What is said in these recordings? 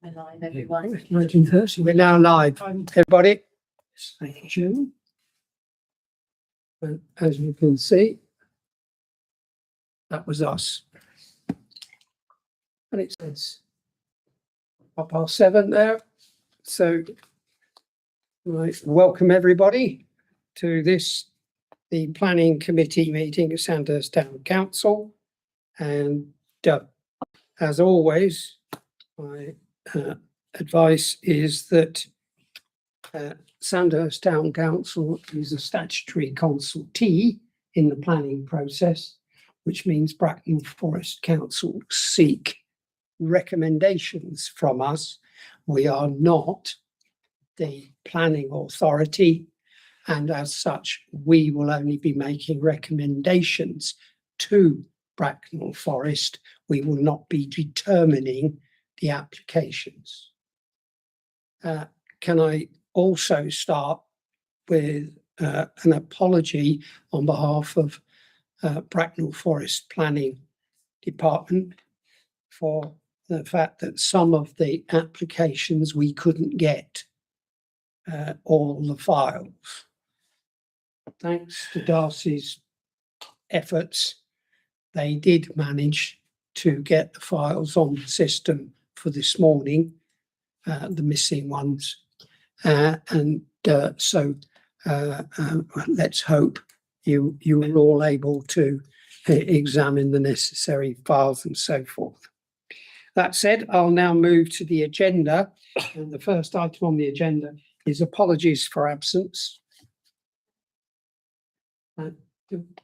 Alive, everyone. 1930. We're now live, everybody. Thank you, June. And as you can see, that was us. And it says 7:30 there. So, right, welcome everybody to the planning committee meeting at Sandhurst Town Council. And as always, my advice is that Sandhurst Town Council is a statutory consultee in the planning process, which means Bracknell Forest Council seek recommendations from us. We are not the planning authority, and as such, we will only be making recommendations to Bracknell Forest. We will not be determining the applications. Can I also start with an apology on behalf of Bracknell Forest Planning Department for the fact that some of the applications we couldn't get all the files. Thanks to Darcy's efforts, they did manage to get the files on the system for this morning, the missing ones. So let's hope you are all able to examine the necessary files and so forth. That said, I'll now move to the agenda. And the first item on the agenda is apologies for absence.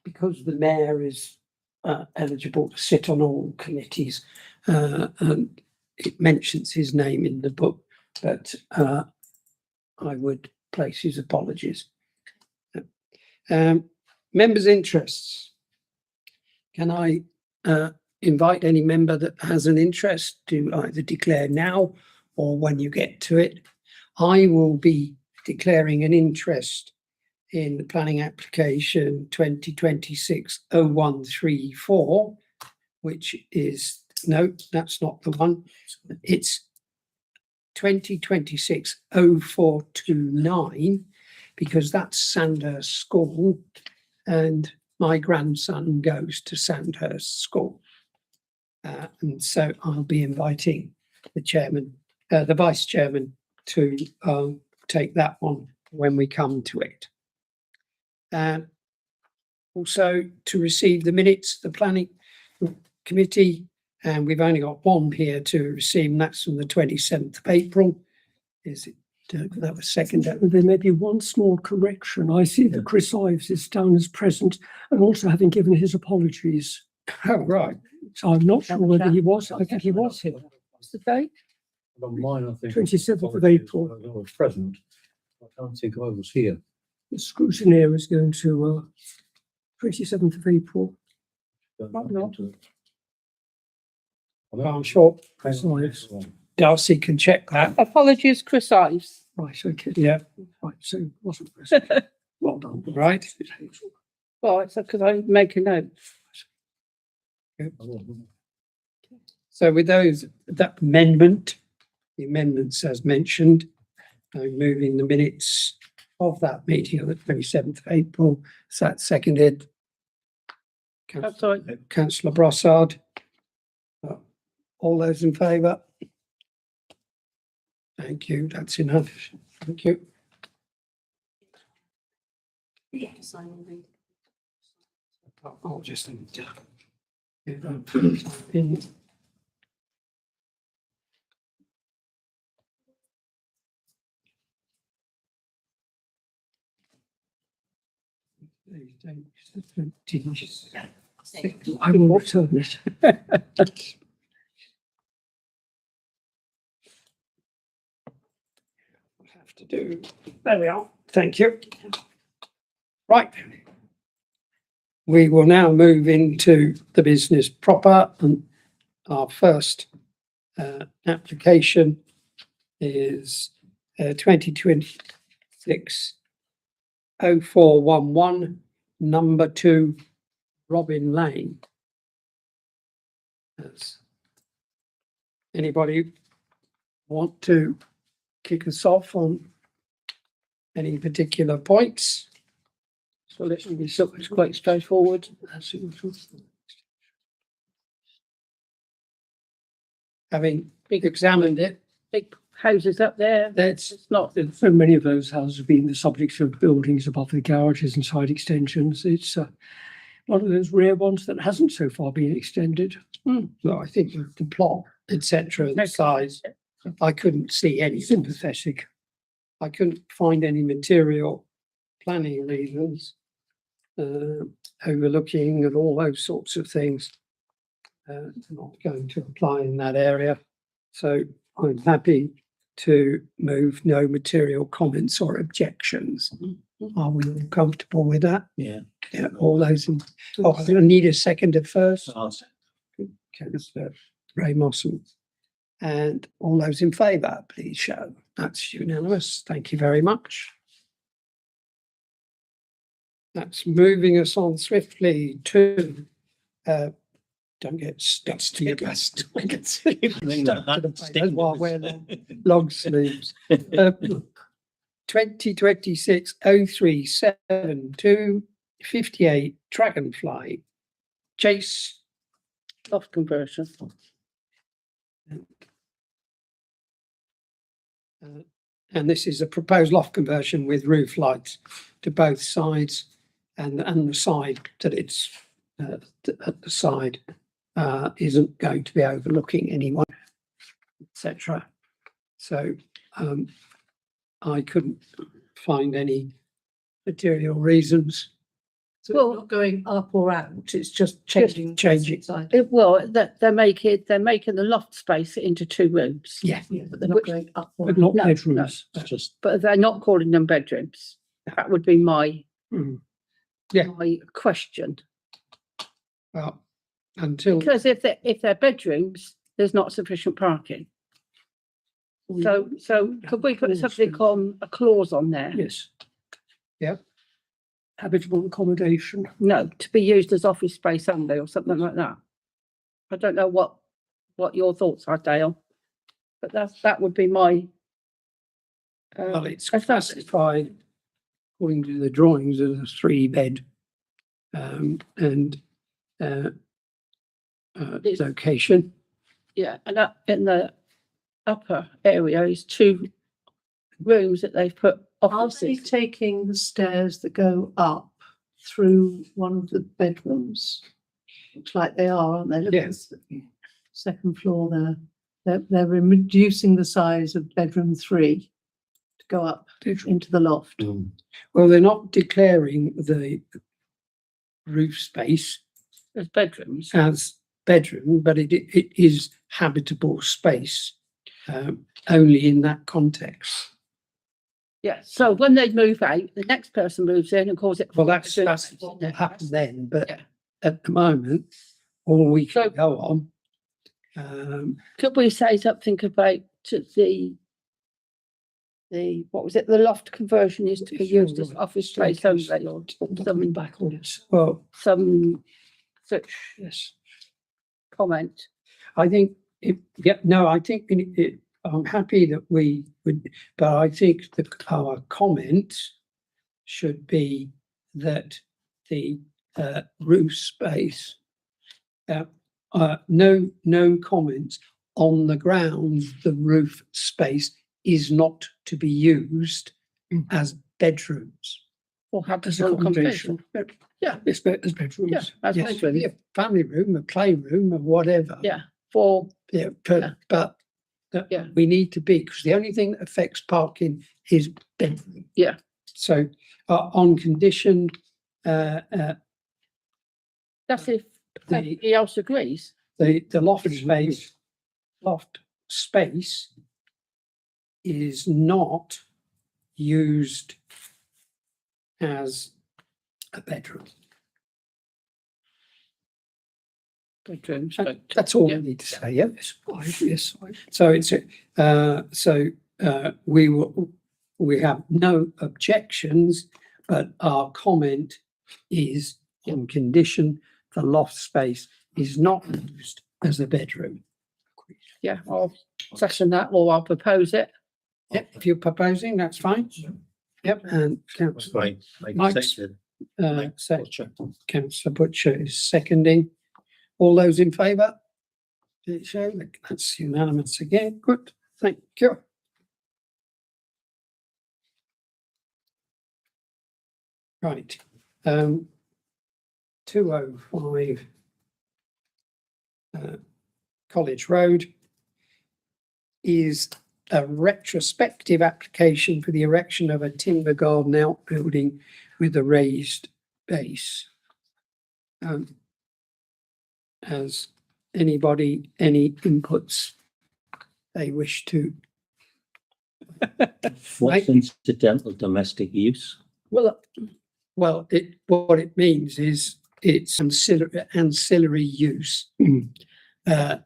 Because the mayor is eligible to sit on all committees, and it mentions his name in the book, but I would place his apologies. Members' interests. Can I invite any member that has an interest to either declare now or when you get to it? I will be declaring an interest in the planning application 2026-0134, which is, no, that's not the one. It's 2026-0429, because that's Sandhurst School, and my grandson goes to Sandhurst School. And so I'll be inviting the chairman, the vice chairman, to take that one when we come to it. Also to receive the minutes, the planning committee, and we've only got one here to receive, and that's from the 27th of April. Is it, that was second? There may be one small correction. I see that Chris Ives is down as present and also having given his apologies. Oh, right. So I'm not sure whether he was. I think he was here. What's the date? On mine, I think 27th of April. I was present. I can't think I was here. The scrutineer is going to 27th of April. I'm sure Chris Ives. Darcy can check that. Apologies, Chris Ives. Right, okay. Yeah, Right, so wasn't present. Well done. right. Right, so could I make a note? So with those, that amendment, the amendments as mentioned, I'm moving the minutes of that meeting on the 27th of April. So that's seconded. That's right. Councillor Brossard. All those in favour? Thank you, that's enough. Thank you. I'll just in. I will return it. Have to do. There we are. Thank you. Right. We will now move into the business proper, and our first application is 2026-0411, number 2, Robin Lane. Anybody want to kick us off on any particular points? So it's quite straightforward. Having examined it, Big houses up there. that's, It's not, So many of those houses have been the subject of buildings above the garages and side extensions. It's one of those rare ones that hasn't so far been extended. well, I think with the plot, etc., the Okay. size, I couldn't see any, Sympathetic. I couldn't find any material planning reasons, overlooking and all those sorts of things. Not going to apply in that area. So I'm happy to move no material comments or objections. Are we all comfortable with that? Yeah. Yeah, all those in, oh, I need a seconder first. Councillor Ray Mossam. And all those in favour, please show. That's unanimous. Thank you very much. That's moving us on swiftly to, don't get stuck to your best. Don't get stuck to the papers while we're long sleeves. 2026-0372 58 Dragonfly Chase. loft conversion. And this is a proposed loft conversion with roof lights to both sides, and the side that it's at the side isn't going to be overlooking anyone, etc. So I couldn't find any material reasons. So Well- it's not going up or out, it's just changing. changing. Side. Well, they're making the loft space into 2 rooms. Yeah, Yeah, but they're not Which- going up or But out. not No, bedrooms. It's just, But they're not calling them bedrooms. That would be my Yeah. my question. well, until, Because if they're bedrooms, there's not sufficient parking. So could we put something on, a clause on there? Yes. Yeah. Habitable accommodation. No, to be used as office space only or something like that. I don't know what your thoughts are, Dale. But that would be my. well, it's that's- classified according to the drawings as a 3-bed location. Yeah, and up in the upper area is 2 rooms that they've put Are they offices. taking the stairs that go up through one of the bedrooms? Looks like they are, aren't they? Look at Yes. the second floor there. They're reducing the size of bedroom 3 to go up into the loft. Well, they're not declaring the roof space There's bedrooms. as bedroom, but it is habitable space, only in that context. Yeah, so when they move out, the next person moves in and calls it. Well, that's bedroom. what will happen then, but Yeah. at the moment, all we So- can go on. Could we say something about the what was it, the loft conversion is to be used as office space only or Coming back on it. Well, some such yes, comment? I think, I think I'm happy that we would, but I think our comment should be that the roof space, no comments on the grounds, the roof space is not to be used as bedrooms. Or have As this accommodation. Yeah. It's as bedrooms. Yeah, as Yes, bedrooms. be a family room, a playroom, or whatever. Yeah, for Yeah, Yeah. but Yeah. we need to be, because the only thing that affects parking is bedroom. Yeah. So on condition, that's if The- everybody else agrees. the loft space is not used as a bedroom. Bedrooms, And but that's all yeah. we need to say, yeah? Yes. So it's, we have no objections, but our comment is on condition the loft space is not used as a bedroom. Yeah, I'll second that or I'll propose it. Yep, if you're proposing, that's fine. Yep, and councillor, Right, make Mike's- a second. councillor Butcher is seconding. All those in favour? Did it show? That's unanimous again. Good, thank you. Right, 205 College Road is a retrospective application for the erection of a timber garden outbuilding with a raised base. Has anybody any inputs they wish to? What's incidental domestic use? Well, Well, what it means is it's ancillary use.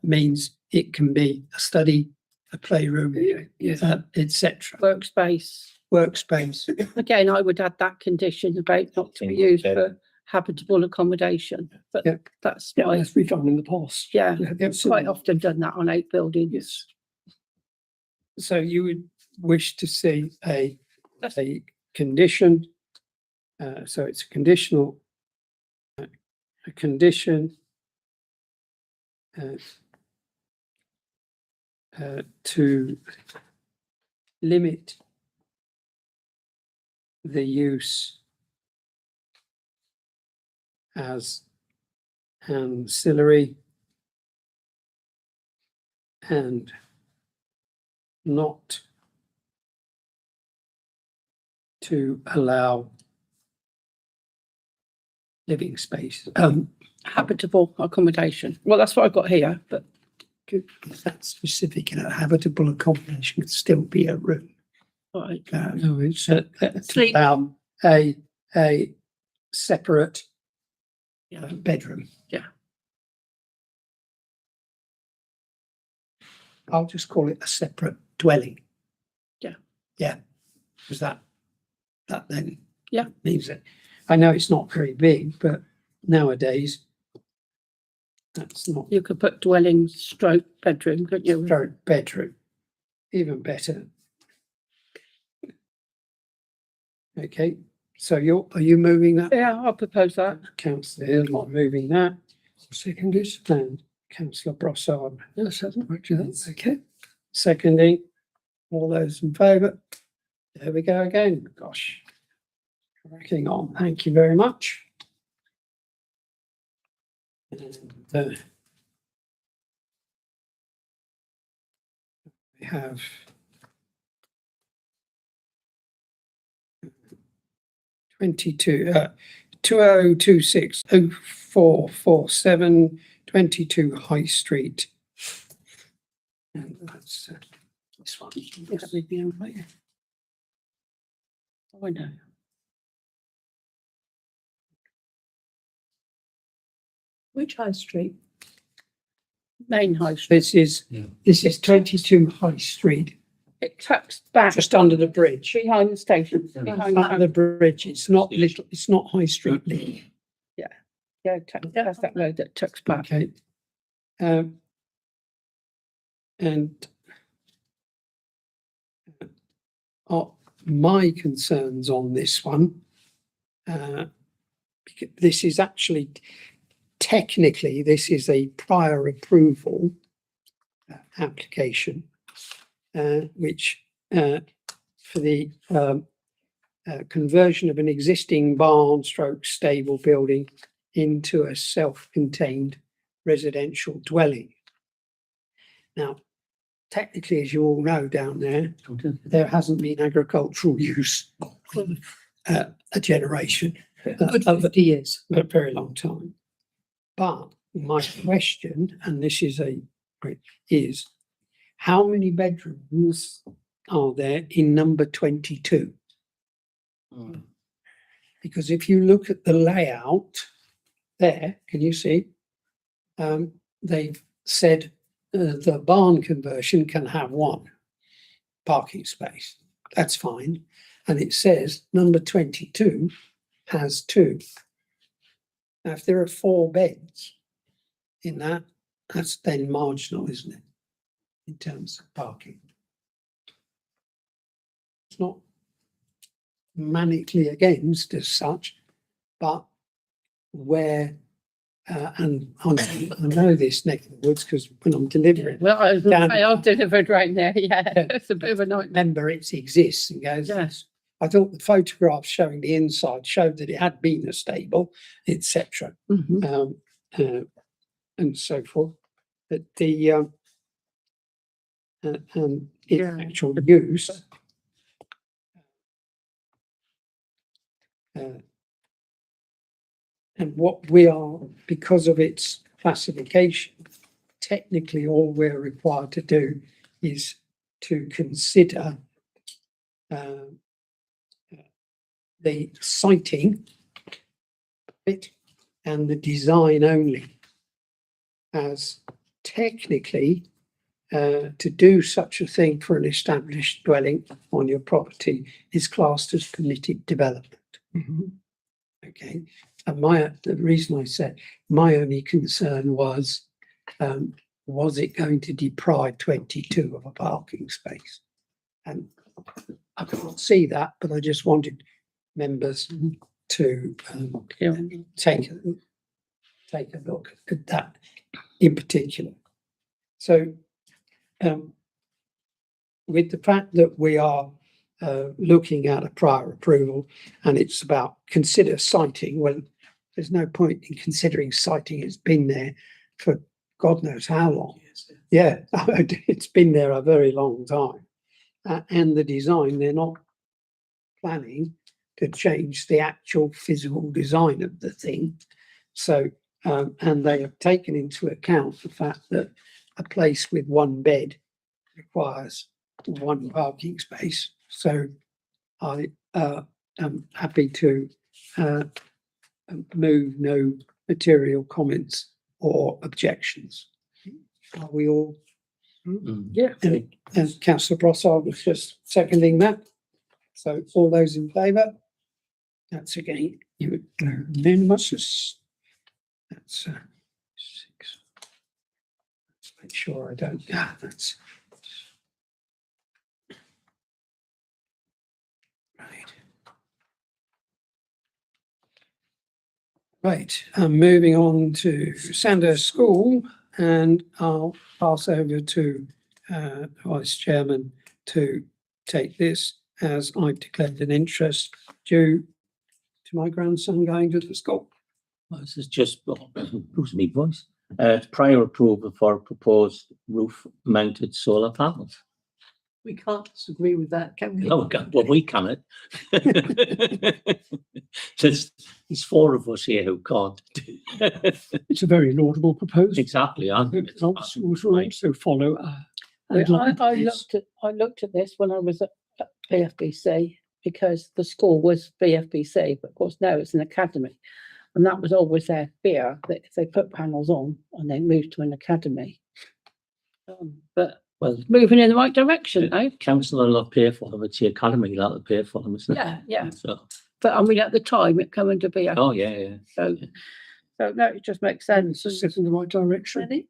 Means it can be a study, a playroom, etc. workspace. Workspace. Again, I would add that condition about not to be used for habitable accommodation, but Yeah. that's Yeah, my, as we've done in the past. yeah, We have been quite similar. often done that on outbuildings. Yes. So you would wish to see a That's- condition. So it's a conditional. A condition. To limit the use as ancillary and not to allow living space. Habitable accommodation. Well, that's what I've got here, but If that's specific, habitable accommodation could still be a room. right. No, it's to Sleep. allow a separate Yeah. bedroom. Yeah. I'll just call it a separate dwelling. Yeah. Yeah. Is that then? Yeah. Means it. I know it's not very big, but nowadays that's not You could put dwelling stroke bedroom, couldn't you? very bedroom. Even better. Okay, so are you moving that? Yeah, I'll propose that. Councillor Hill, you're moving that. Second is, And councillor Brossard, yes, hasn't actually, that's okay. seconding. All those in favour? There we go again. Gosh. Cracking on. Thank you very much. And, we have 2026-0447 22 High Street. And that's this one. Yes, we'd be all right. Oh, I know. Which high street? Main High Street. This is 22 High Street, It tucks back just under the bridge. behind the station. Behind Under the bridge. It's not little, it's not High Street. yeah, that's that road that tucks back. Okay. And my concerns on this one, this is actually, technically, this is a prior approval application, which for the conversion of an existing barn stroke stable building into a self-contained residential dwelling. Now, technically, as you all know down there hasn't been agricultural use for a generation. Good Of 50 years. a very long time. But my question, and this is is how many bedrooms are there in number 22? Because if you look at the layout there, can you see? They've said the barn conversion can have one parking space. That's fine. And it says number 22 has two. Now, if there are 4 beds in that, that's then marginal, isn't it? in terms of parking. It's not manically against as such, but where, and I know this neck of the woods because when I'm delivering, Well, I was Down- gonna say, I've delivered right there, yeah, it's a bit of a nightmare. remember it exists and goes, Yes. I thought the photographs showing the inside showed that it had been a stable, etc. Mhm. And so forth. But the in Yeah. actual use, and what we are, because of its classification, technically all we're required to do is to consider the siting bit and the design only, as technically to do such a thing for an established dwelling on your property is classed as permitted development. Okay, and the reason I said my only concern was it going to deprive 22 of a parking space? And I can't see that, but I just wanted members to Yeah. take a look at that in particular. So with the fact that we are looking at a prior approval and it's about consider siting, well, there's no point in considering siting. It's been there for God knows how long. Yeah, it's been there a very long time. And the design, they're not planning to change the actual physical design of the thing. So, and they have taken into account the fact that a place with one bed requires one parking space. So I am happy to move no material comments or objections. Are we all? Yeah. And councillor Brossard was just seconding that. So all those in favour? That's again, you unanimous. That's 6. Let's make sure I don't, that's. Right. Right, I'm moving on to Sandhurst School and I'll pass over to Vice Chairman to take this as I declared an interest due to my grandson going to the school. Well, this is just, losing my voice. Prior approval for proposed roof mounted solar panels. We can't disagree with that, can we? No, we cannot. There's 4 of us here who can't. It's a very laudable proposal. Exactly. I hope that other schools will also follow. I this. looked at this when I was at BFBC because the school was BFBC, but of course now it's an academy. And that was always their fear that if they put panels on and they moved to an academy. But Well, moving in the right direction, though. council will not pay for them. It's the academy that'll pay for them, isn't it? Yeah, yeah. So, But I mean, at the time it came into be. oh yeah. So no, it just makes And sense. it's a step in the right direction. Ready?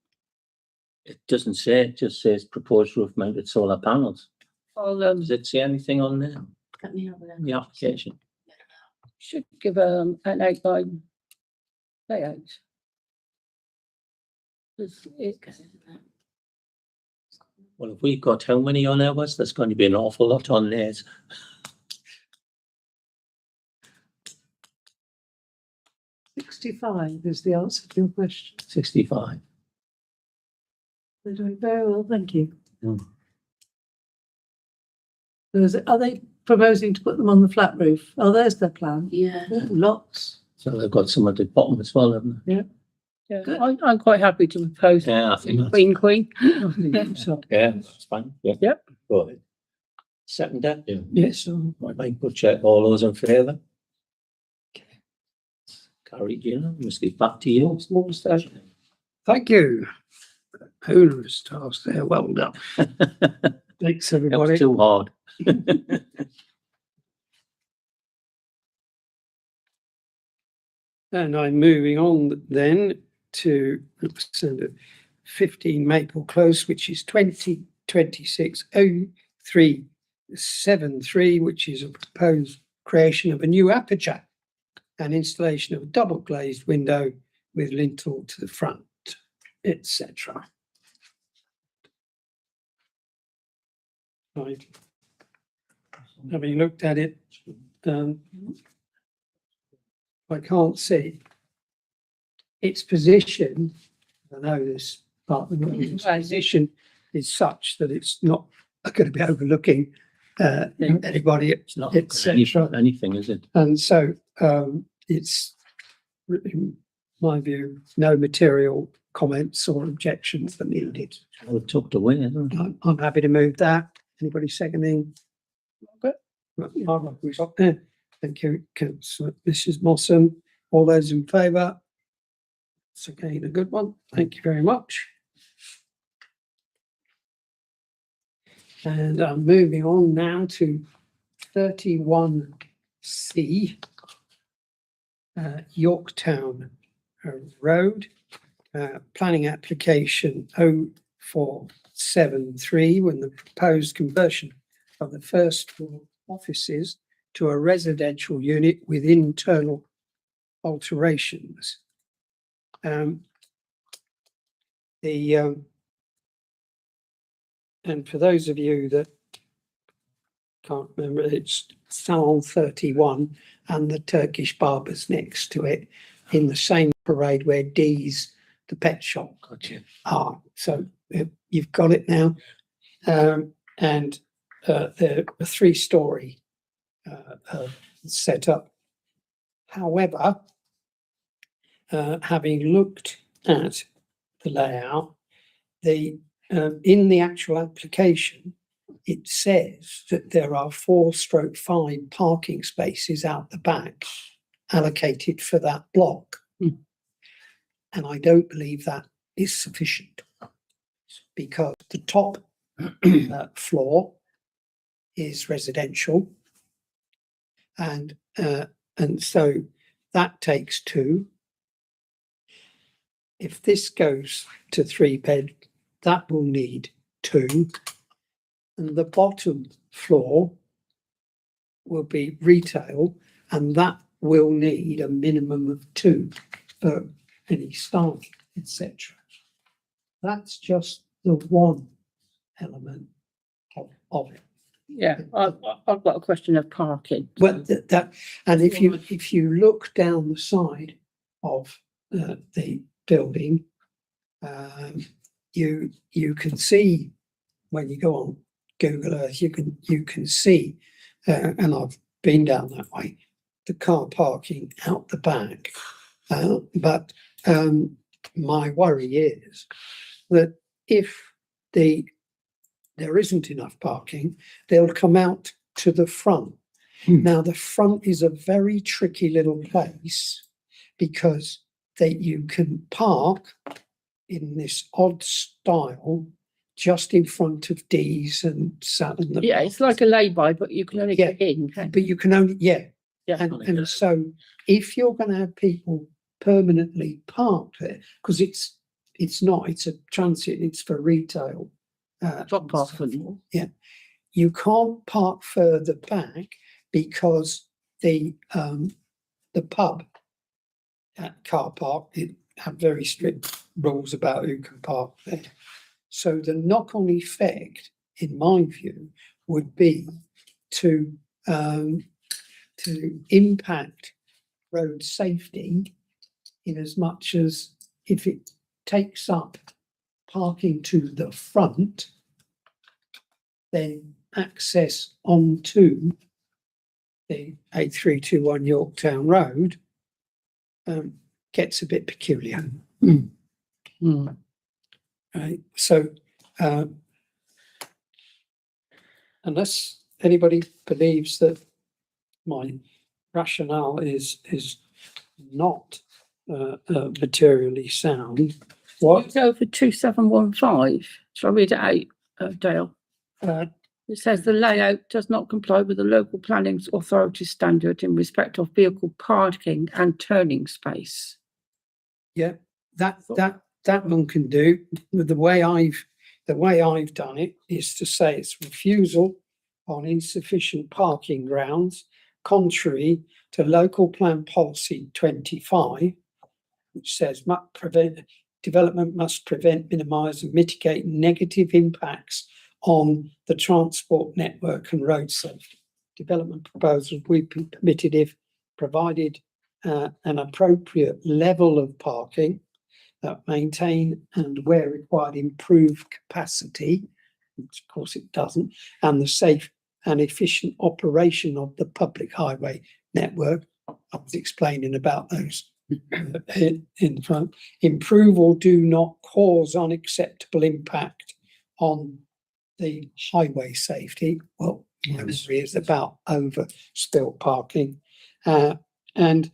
It doesn't say, it just says proposed roof mounted solar panels. I'll Does it say anything on there? Let me have a look. The application? should give an outline layout. Well, if we've got how many on ours, there's going to be an awful lot on theirs. $65 is the answer to your question. 65. They're doing very well, thank you. Mm. Are they proposing to put them on the flat roof? Oh, there's their plan. Yeah. Lots. So they've got some at the bottom as well, haven't they? Yeah, Good. I'm quite happy to propose Yeah, I think that's, Queen. So, yeah, that's fine. Yeah. Yep. Go ahead. Second that? Yeah. yes, Right, good check. All those in favour? Carried, unanimously. Back to you. Small stuff. Thank you. Onerous task there, well done. Thanks, It was everybody. too hard. And I'm moving on then to 15 Maple Close, which is 2026-0373, which is a proposed creation of a new aperture and installation of a double glazed window with lintel to the front, etc. Right. Having looked at it, I can't see its position. I know this part of the position is such that it's not going to be overlooking anybody, It's not etc. anything, is it? And so it's, in my view, no material comments or objections are needed. Well, tucked away, isn't it? I'm happy to move that. Anybody seconding? Margaret, we've got there. Thank you, Councillor Mrs. Mossam. All those in favour? It's again a good one. Thank you very much. And I'm moving on now to 31C, Yorktown Road, planning application 0473, when the proposed conversion of the first floor offices to a residential unit with internal alterations. And for those of you that can't remember, it's Salon 31 and the Turkish Barbers next to it in the same parade where D's, the pet shop, are. So you've got it now. And they're a 3-story setup. However, having looked at the layout, in the actual application, it says that there are 4/5 parking spaces out the back allocated for that block. And I don't believe that is sufficient, because the top floor is residential, and so that takes 2. If this goes to 3-bed, that will need 2, and the bottom floor will be retail, and that will need a minimum of 2 for any staff, etc. That's just the one element of it. Yeah, I've got a question of parking. Well, and if you look down the side of the building, you can see, when you go on Google Earth, you can see, and I've been down that way, the car parking out the back. But my worry is that if there isn't enough parking, they'll come out to the front. Now, the front is a very tricky little place, because you can park in this odd style just in front of D's and Saturn. Yeah, it's like a lay-by, but you can only get in. But you can only, Yeah. and so if you're going to have people permanently parked there, because it's a transit, it's for retail. Drop off. Yeah, you can't park further back, because the pub car park, it have very strict rules about who can park there. So the knock-on effect, in my view, would be to impact road safety, in as much as if it takes up parking to the front, then access onto the 8321 Yorktown Road gets a bit peculiar. Right, so unless anybody believes that my rationale is not materially sound, what Go for 2715. Shall I read it out, Dale? It says the layout does not comply with the local planning authority standard in respect of vehicle parking and turning space. yeah, that that one can do. With the way I've done it is to say it's refusal on insufficient parking grounds, contrary to local plan policy 25, which says development must prevent, minimise and mitigate negative impacts on the transport network and road safety. Development proposals will be permitted if provided an appropriate level of parking that maintain and where required improve capacity, which of course it doesn't, and the safe and efficient operation of the public highway network. I was explaining about those in front. Improve or do not cause unacceptable impact on the highway safety. Well, mostly is about overspill parking, and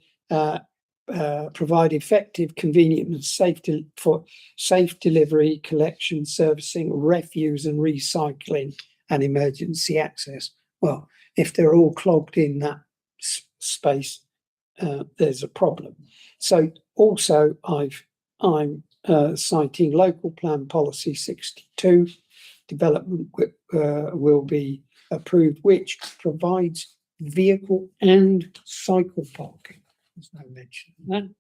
provide effective, convenient and for safe delivery, collection, servicing, refuse and recycling and emergency access. Well, if they're all clogged in that space, there's a problem. So also I'm citing local plan policy 62, development will be approved, which provides vehicle and cycle parking. There's no mention of that,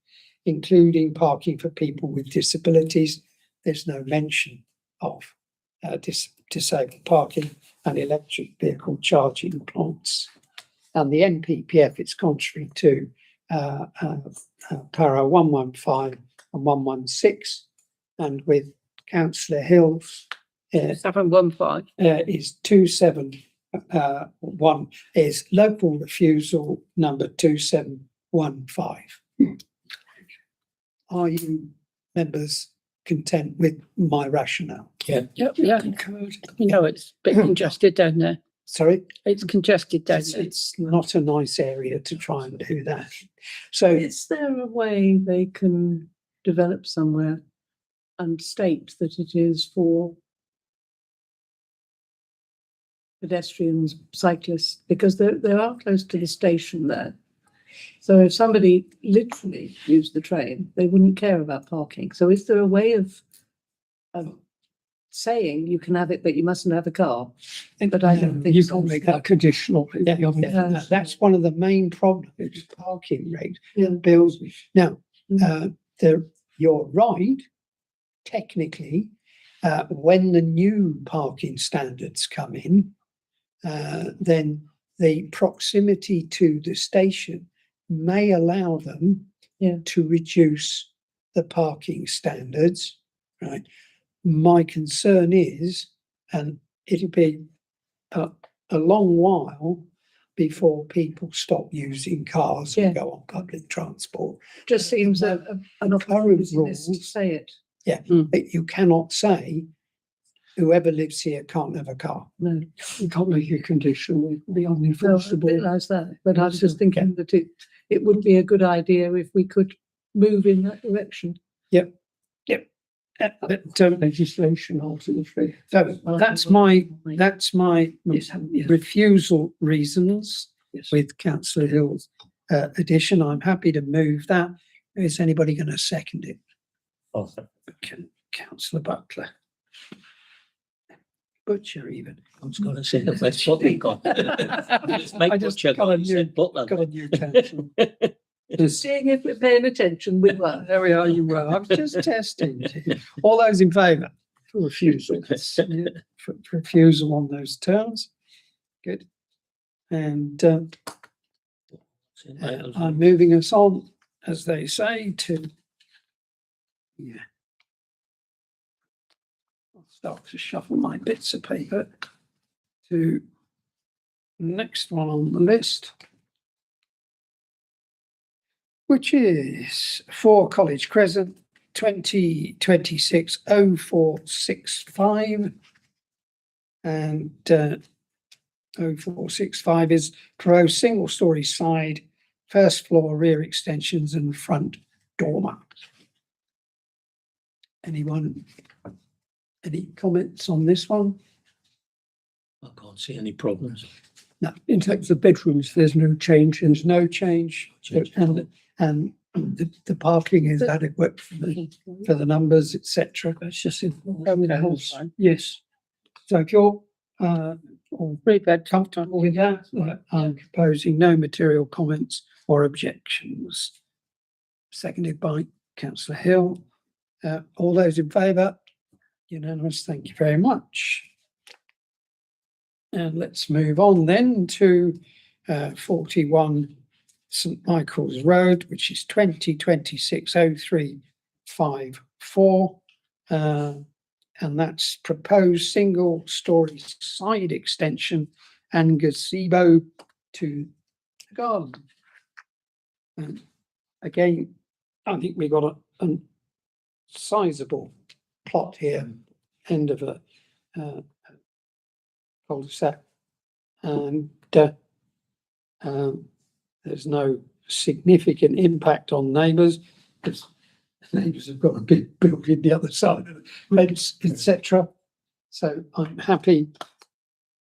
including parking for people with disabilities. There's no mention of disabled parking and electric vehicle charging points. And the NPPF, it's contrary to para 115 and 116, and with Councillor Hill's 715. is 271 is local refusal number 2715. Are you members content with my rationale? Yeah. You know, it's a bit congested down there. Sorry, It's congested down there. it's not a nice area to try and do that. So Is there a way they can develop somewhere and state that it is for pedestrians, cyclists, because they are close to the station there. So if somebody literally used the train, they wouldn't care about parking. So is there a way of saying you can have it, but you mustn't have a car? But I don't think You so. can't make that conditional. that's one of the main problems, parking rate Yeah. bills. Now, you're right, technically, when the new parking standards come in, then the proximity to the station may allow them to reduce the parking standards, right? My concern is, and it'll be a long while before people stop using cars and go on public transport. Just seems an opportunity to say it. But you cannot say whoever lives here can't have a car. No, You can't make a condition, it would be no, I unenforceable. realise that, but I was just thinking that it would be a good idea if we could move in that direction. But Legislation ultimately. so that's my refusal reasons Yes. with Councillor Hill's addition. I'm happy to move that. Is anybody going to second it? Councillor Butler. Butcher even. I was going to say the best what they got. Just make I just Butcher got go, a you said Butler. Got a new councillor. Seeing if we're paying attention, we were. There we are, you were. I was just testing. All those in favour? For refusal. For refusal on those terms. Good. And I'm moving us on, as they say, to I'll start to shuffle my bits of paper to next one on the list, which is 4 College Crescent, 2026-0465. And 0465 is pro single-storey side, first floor rear extensions and front dormer. Anyone, any comments on this one? I can't see any problems. No, In terms of bedrooms, there's no change. there's no change. And the parking is adequate for the numbers, etc. That's just in. Okay, that's fine. Yes. So if you're all Three bed, comfortable with that, I'm proposing no material comments or objections. Seconded by councillor Hill. All those in favour? Unanimous, thank you very much. And let's move on then to 41 St Michael's Road, which is 2026-0354. And that's proposed single-storey side extension and gazebo to the garden. And again, I think we got a sizable plot here, end of a cul-de-sac, and there's no significant impact on neighbours because neighbours have got a big building the other side of the fence, etc. So I'm happy,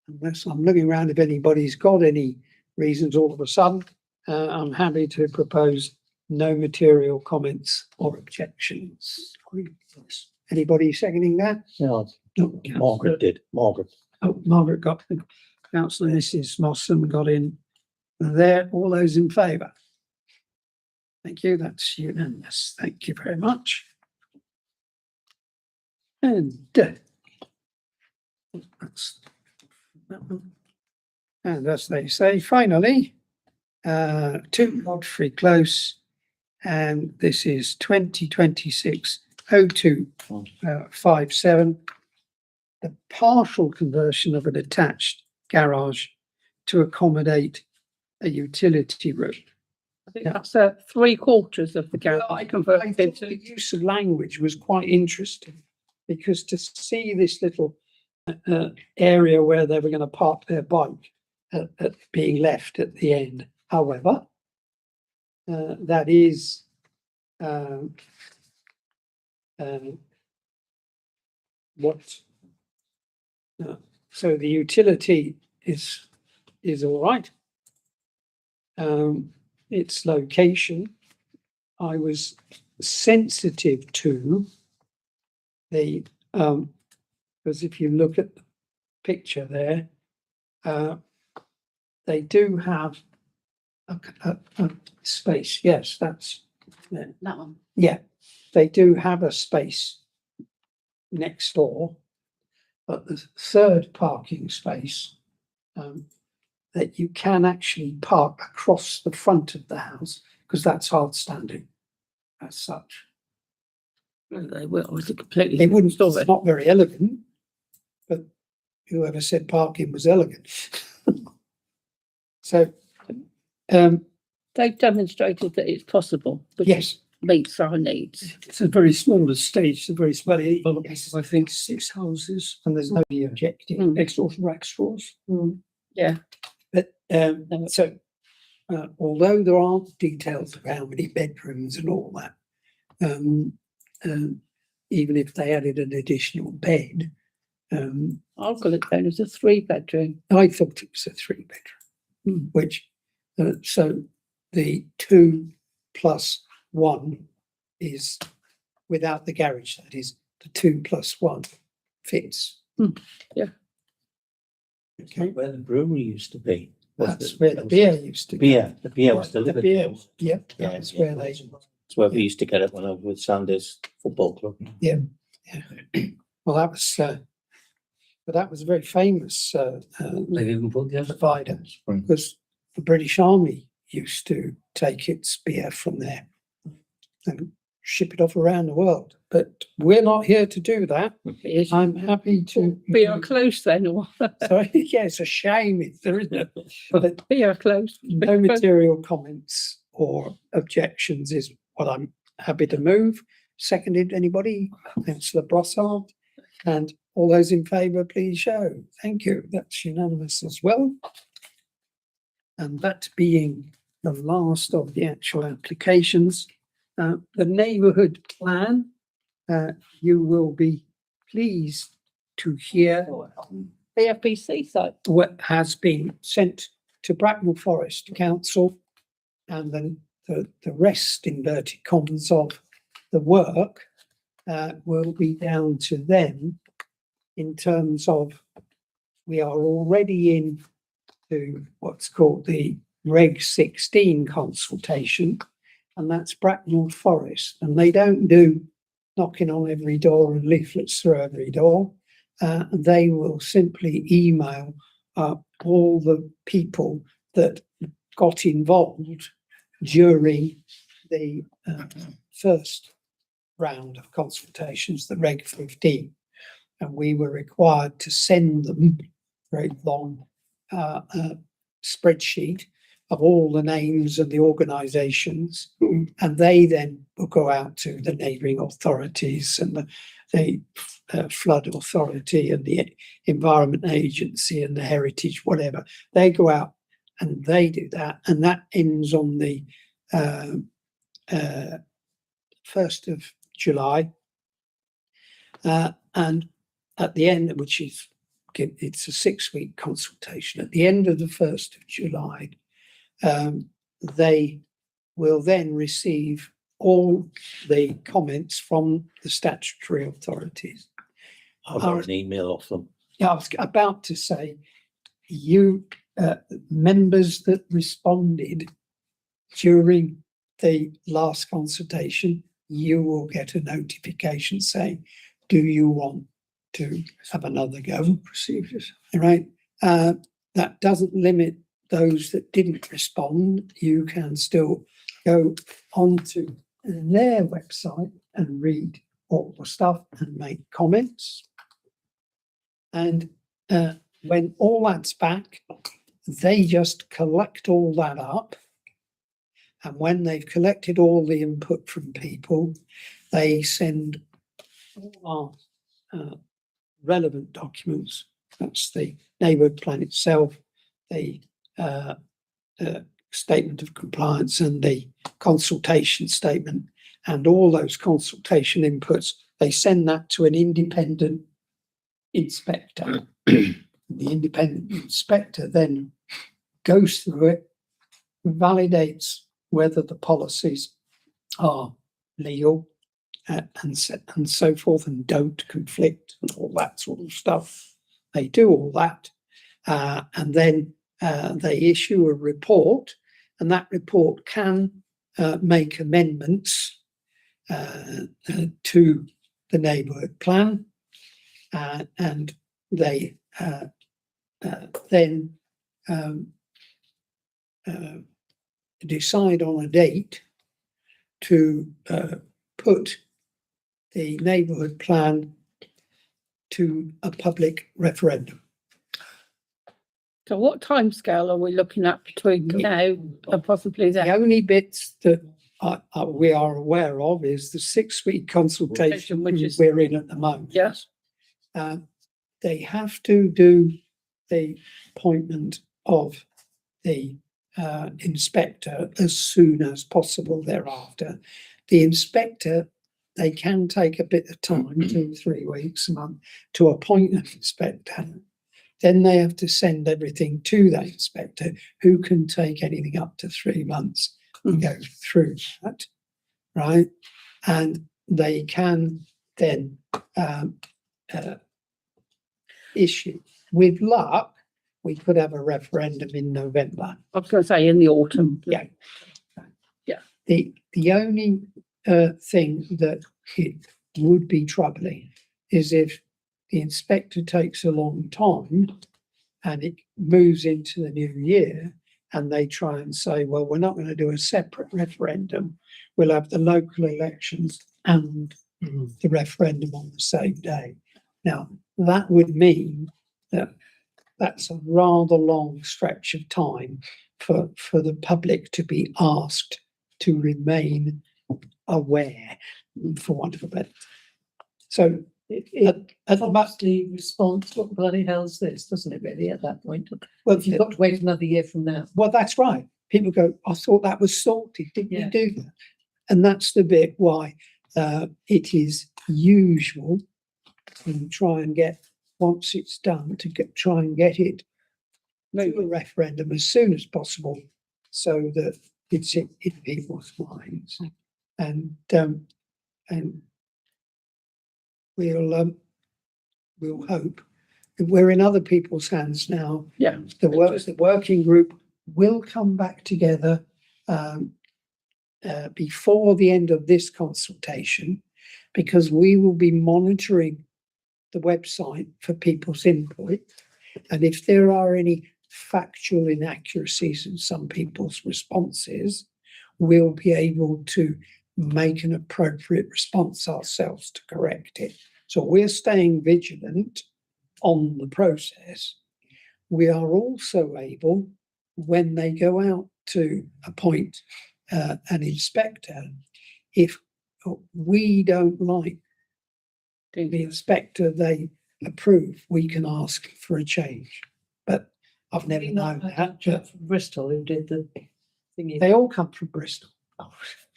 unless I'm looking around if anybody's got any reasons all of a sudden, I'm happy to propose no material comments or objections. Anybody seconding that? Yeah, No, Margaret did. Margaret. Oh, Margaret got the councillor, Mrs. Mossam got in there. All those in favour? Thank you. That's unanimous. Thank you very much. And that's that one. And as they say, finally, 2 Godfrey Close, and this is 2026-0257. The partial conversion of a detached garage to accommodate a utility room. I think that's 3/4 of the garage I converted thought the into. use of language was quite interesting because to see this little area where they were going to park their bike being left at the end. However, that is what. So the utility is all right. Its location, I was sensitive to the because if you look at the picture there, they do have a space. Yes, that's That one. yeah. They do have a space next door, but the third parking space that you can actually park across the front of the house because that's hard standing as such. They will. It was a completely. It wouldn't, store it's not very elegant, but whoever said parking was elegant. So, They've demonstrated that it's possible. Which yes, meets our needs. It's a very small estate, it's a very small, yes, I think 6 houses, and there's nobody objecting. Mm. next door to rack straws. Yeah. But so, although there aren't details of how many bedrooms and all that, even if they added an additional bed, I've got it down as a 3-bedroom. I thought it was a 3-bedroom, which so the 2 + 1 is without the garage. That is, the 2 + 1 fits. Yeah. Okay, Where the brewery used to be. that's where the beer used to be. The beer was The delivered. beer, there. yep, Yeah, that's where they. It's where we used to get it when I was with Sandhurst Football Club. Well, that was, but that was a very famous They've even put the other provider because the British Army used to take its beer from there and ship it off around the world. But we're not here to do that. Is I'm happy to. beer close then, or Sorry, yeah, it's a shame if there isn't. But beer close? no material comments or objections is what I'm happy to move. Seconded, anybody? Councillor Brossard. And all those in favour, please show. Thank you. That's unanimous as well. And that being the last of the actual applications, the neighbourhood plan, you will be pleased to hear BFBC site. what has been sent to Bracknell Forest Council and then the rest, inverted commas, of the work will be down to them in terms of we are already into what's called the Reg 16 consultation, and that's Bracknell Forest, and they don't do knocking on every door and leaflets through every door. They will simply email all the people that got involved during the first round of consultations, the Reg 15, and we were required to send them a very long spreadsheet of all the names of the organisations, and they then will go out to the neighbouring authorities and the flood authority and the environment agency and the heritage, whatever. They go out and they do that, and that ends on the 1st of July. And at the end, which is, it's a 6-week consultation, at the end of the 1st of July, they will then receive all the comments from the statutory authorities. I've got an email off them. Yeah, I was about to say, you members that responded during the last consultation, you will get a notification saying, do you want to have another go? Received it. Right? That doesn't limit those that didn't respond. You can still go onto their website and read all the stuff and make comments. And when all that's back, they just collect all that up. And when they've collected all the input from people, they send all our relevant documents. That's the neighbourhood plan itself, the statement of compliance and the consultation statement, and all those consultation inputs. They send that to an independent inspector. The independent inspector then goes through it, validates whether the policies are legal and so forth, and don't conflict and all that sort of stuff. They do all that, and then they issue a report, and that report can make amendments to the neighbourhood plan, and they then decide on a date to put the neighbourhood plan to a public referendum. So what timescale are we looking at between now and possibly The then? only bits that we are aware of is the 6-week consultation Which is- we're in at the moment. Yes. They have to do the appointment of the inspector as soon as possible thereafter. The inspector, they can take a bit of time, 2 or 3 weeks, a month, to appoint an inspector. Then they have to send everything to that inspector, who can take anything up to 3 months and go through that, right? And they can then issue. With luck, we could have a referendum in November. I was going to say in the autumn. Yeah. Yeah. The only thing that it would be troubling is if the inspector takes a long time and it moves into the new year, and they try and say, well, we're not going to do a separate referendum. We'll have the local elections and the referendum on the same day. Now, that would mean that that's a rather long stretch of time for the public to be asked to remain aware, for want of a better. So It at the prompts the response, what the bloody hell's this, doesn't it really, at that point? well, If you've got to wait another year from now. well, that's right. People go, I thought that was sorted. Didn't Yeah. you do that? And that's the bit why it is usual to try and get, once it's done, to try and get it to a referendum as soon as possible, so that it's in people's minds. And we'll hope that we're in other people's hands now. Yeah. The working group will come back together before the end of this consultation, because we will be monitoring the website for people's input. And if there are any factual inaccuracies in some people's responses, we'll be able to make an appropriate response ourselves to correct it. So we're staying vigilant on the process. We are also able, when they go out to appoint an inspector, if we don't like the inspector they approve, we can ask for a change. But I've never known that. Chap from Bristol who did the thingy. They all come from Bristol.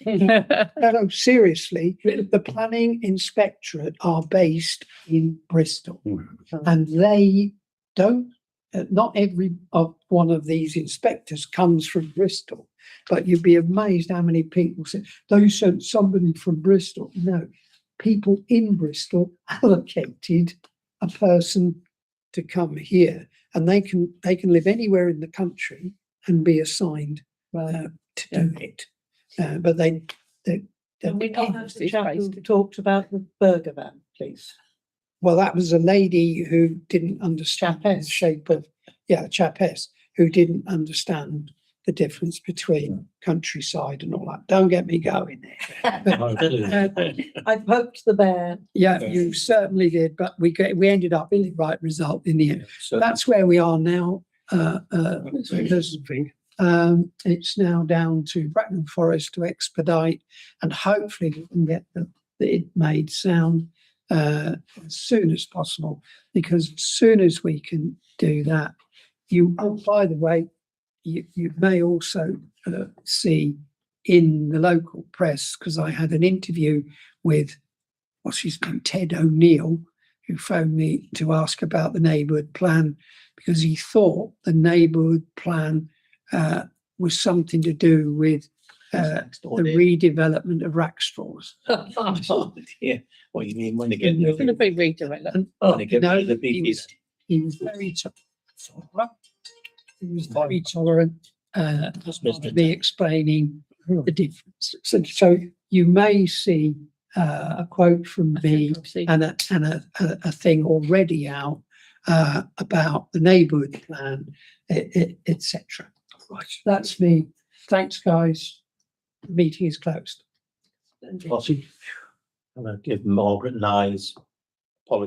No, seriously, the planning inspectorate are based in Bristol, and they don't. Not every one of these inspectors comes from Bristol, but you'd be amazed how many people say they sent somebody from Bristol. No, people in Bristol allocated a person to come here, and they can live anywhere in the country and be assigned to do it. But they Can we not have the It's chap who based- talked about the burger van, please? well, that was a lady who didn't understand the Chapess. shape of, Chapess, who didn't understand the difference between countryside and all that. Don't get me going there. I poked the bear. Yeah, you certainly did, but we ended up in the right result in the end. So That's where we are now. Because it's now down to Bracknell Forest to expedite, and hopefully we can get it made sound as soon as possible, because as soon as we can do that, by the way, you may also see in the local press, because I had an interview with, what's his name, Ted O'Neill, who phoned me to ask about the neighbourhood plan, because he thought the neighbourhood plan was something to do with the redevelopment of Rackstraws. Yeah, what you mean when they get It's going to be redeveloped. when they get No, rid of the he BPs. was- he was very tolerant. He was very tolerant, Mr. me explaining the difference. So you may see a quote from me and a thing already out about the neighbourhood plan, etc. Right, that's me. Thanks, guys. The meeting is closed. I'm going to give Margaret and I's